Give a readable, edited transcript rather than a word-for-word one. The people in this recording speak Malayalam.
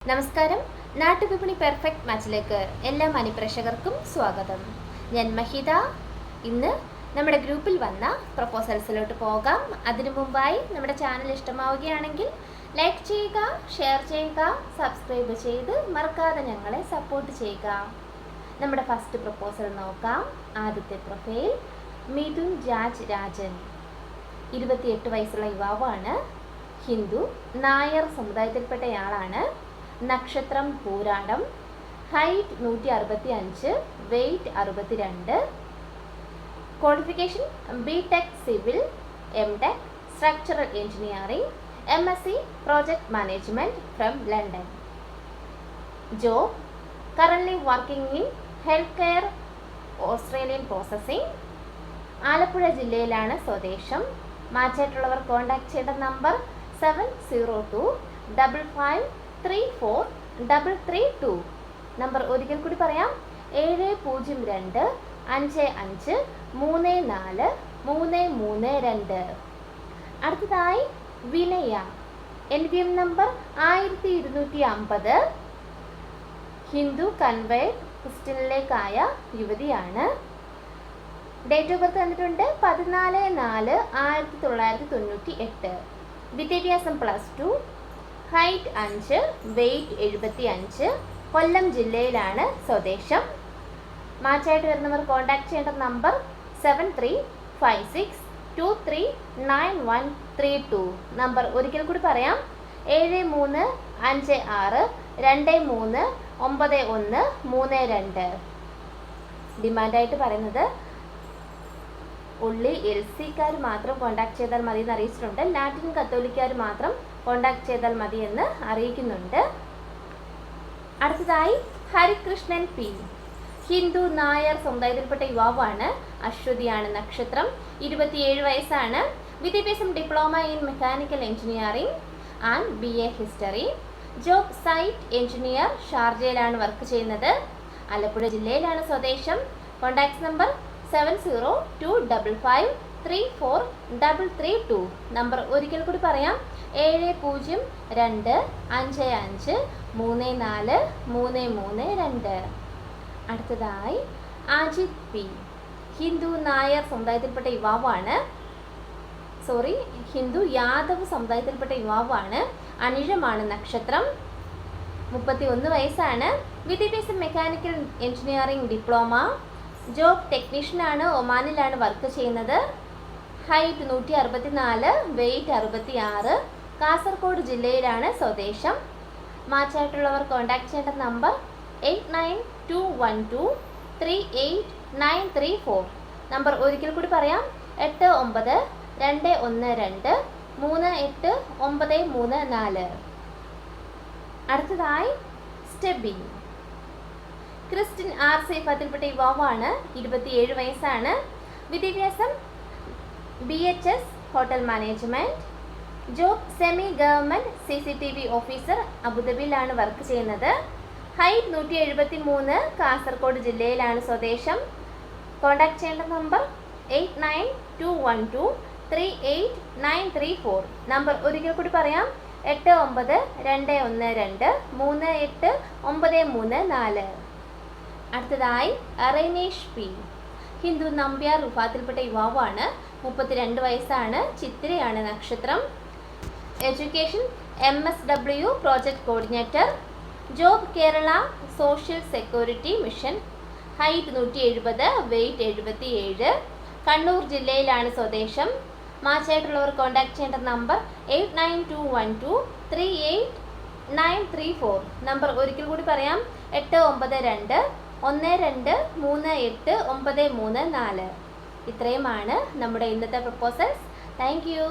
നമസ്കാരം. നാട്ടുവിപണി പെർഫെക്റ്റ് മാച്ചിലേക്ക് എല്ലാ മാന്യപ്രേക്ഷകർക്കും സ്വാഗതം. ഞാൻ മഹിത. ഇന്ന് നമ്മുടെ ഗ്രൂപ്പിൽ വന്ന പ്രപ്പോസൽസിലോട്ട് പോകാം. അതിനു മുമ്പായി നമ്മുടെ ചാനൽ ഇഷ്ടമാവുകയാണെങ്കിൽ ലൈക്ക് ചെയ്യുക, ഷെയർ ചെയ്യുക, സബ്സ്ക്രൈബ് ചെയ്ത് മറക്കാതെ ഞങ്ങളെ സപ്പോർട്ട് ചെയ്യുക. നമ്മുടെ ഫസ്റ്റ് പ്രപ്പോസൽ നോക്കാം. ആദ്യത്തെ പ്രൊഫൈൽ മിഥുൻ രാജ് രാജൻ, 28 വയസ്സുള്ള യുവാവാണ്. ഹിന്ദു നായർ സമുദായത്തിൽപ്പെട്ടയാളാണ്. നക്ഷത്രം Pooradam. Height 165, weight 62. Qualification BTech civil, MTech structural engineering, MSc project management from London. Job currently working in health care Australian processing. Alappuzha ജില്ലയിലാണ് സ്വദേശം. മാച്ചായിട്ടുള്ളവർ കോൺടാക്ട് ചെയ്യേണ്ട നമ്പർ 7025534332. നമ്പർ ഒരിക്കൽ കൂടി പറയാം, 702555343332. അടുത്തതായി Vinaya, LVM number 1250. Hindu convert ക്രിസ്ത്യനിലേക്കായ യുവതിയാണ്. ഡേറ്റ് ഓഫ് ബർത്ത് തന്നിട്ടുണ്ട് 14/4/1998. വിദ്യാഭ്യാസം +2. Height 5, weight 75. കൊല്ലം ജില്ലയിലാണ് സ്വദേശം. മാച്ചായിട്ട് വരുന്നവർ കോൺടാക്ട് ചെയ്യേണ്ട നമ്പർ 7356239132. നമ്പർ ഒരിക്കൽ കൂടി പറയാം, 7356239132. ഡിമാൻഡായിട്ട് പറയുന്നത് ഉള്ളി LC-ക്കാർ മാത്രം കോൺടാക്ട് ചെയ്താൽ മതി എന്ന് അറിയിച്ചിട്ടുണ്ട്. ലാറ്റിൻ കത്തോലിക്കാർ മാത്രം കോൺടാക്ട് ചെയ്താൽ മതി എന്ന് അറിയിക്കുന്നുണ്ട്. അടുത്തതായി ഹരികൃഷ്ണൻ P, ഹിന്ദു നായർ സമുദായത്തിൽപ്പെട്ട യുവാവാണ്. അശ്വതിയാണ് നക്ഷത്രം. 27 വയസ്സാണ്. വിദ്യാഭ്യാസം diploma in mechanical engineering and BA history. Job site engineer, ഷാർജയിലാണ് വർക്ക് ചെയ്യുന്നത്. ആലപ്പുഴ ജില്ലയിലാണ് സ്വദേശം. Contact number 7025534332. നമ്പർ ഒരിക്കൽ കൂടി പറയാം, 702555343332. അടുത്തതായി അജിത് P, ഹിന്ദു നായർ സമുദായത്തിൽപ്പെട്ട യുവാവാണ്. ഹിന്ദു യാദവ് സമുദായത്തിൽപ്പെട്ട യുവാവാണ്. അനിഴമാണ് നക്ഷത്രം. 31 വയസ്സാണ്. വിദ്യാഭ്യാസം മെക്കാനിക്കൽ എഞ്ചിനീയറിംഗ് ഡിപ്ലോമ. ജോബ് ടെക്നീഷ്യനാണ്. ഒമാനിലാണ് വർക്ക് ചെയ്യുന്നത്. Height 164, weight 66. കാസർഗോഡ് ജില്ലയിലാണ് സ്വദേശം. മാച്ചായിട്ടുള്ളവർ കോൺടാക്ട് ചെയ്യേണ്ട നമ്പർ 8921238934. നമ്പർ ഒരിക്കൽ കൂടി പറയാം, 8912123894. അടുത്തതായി സ്റ്റെബി, ക്രിസ്ത്യൻ RC വിഭാഗത്തിൽപ്പെട്ട യുവാവാണ്. 27 വയസ്സാണ്. വിദ്യാഭ്യാസം BHS hotel management. Job semi government CCTV officer, അബുദാബിയിലാണ് വർക്ക് ചെയ്യുന്നത്. ഹൈറ്റ് 173, കാസർഗോഡ് ജില്ലയിലാണ് സ്വദേശം. കോൺടാക്ട് ചെയ്യേണ്ട നമ്പർ 8921238934. നമ്പർ ഒരിക്കൽ കൂടി പറയാം, 8921238934. അടുത്തതായി റൈനേഷ് P, ഹിന്ദു നമ്പ്യാർ വിഭാഗത്തിൽപ്പെട്ട യുവാവാണ്. 32 വയസ്സാണ്. ചിത്രയാണ് നക്ഷത്രം. Education MSW project coordinator. Job Kerala social security mission. Height 170, weight 77. Kannur ജില്ലയിലാണ് സ്വദേശം. മാച്ചായിട്ടുള്ളവർ കോൺടാക്ട് ചെയ്യേണ്ട നമ്പർ 8921238934. നമ്പർ ഒരിക്കൽ കൂടി പറയാം, 8921238934. ഇത്രയുമാണ് നമ്മുടെ ഇന്നത്തെ പ്രപ്പോസൽസ്. Thank you.